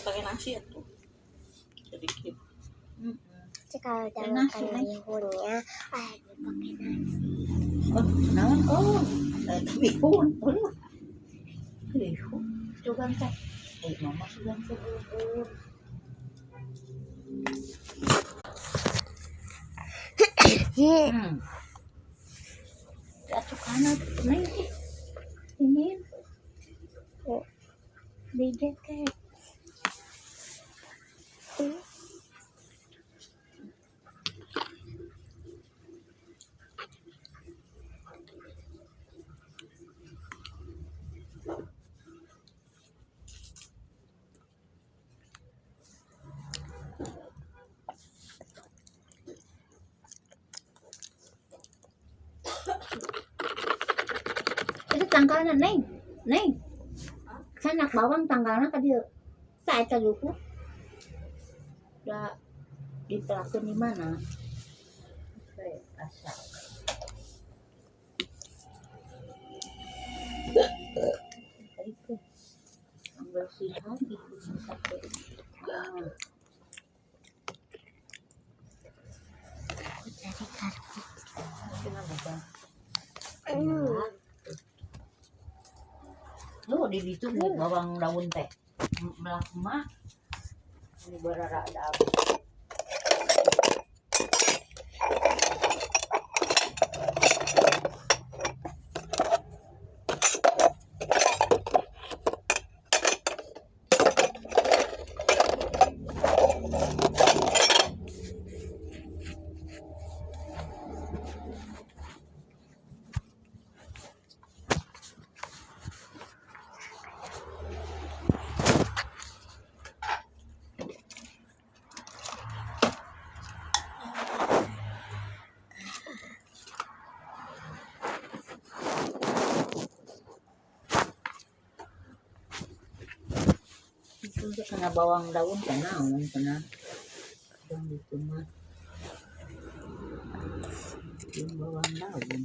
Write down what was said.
pakai nasi ya tuh sedikit. Jadi kalau dalam bihunnya dipakai nasi. Oh, naon? Oh, bihun. Oh, bihun. Coba teh. Mama sudah sebelum. Jatuh kanan ini beda kayak itu tanggalnya neng sanak bawang tanggalnya ka dieu saya cajuku udah dipelakeun di mana saya asa itu bersihan itu sampai Jadi karpet. kenapa lu di situ bawang daun teh belah emak ini berara ada itu kena bawang daun kena yang itu mah bawang daun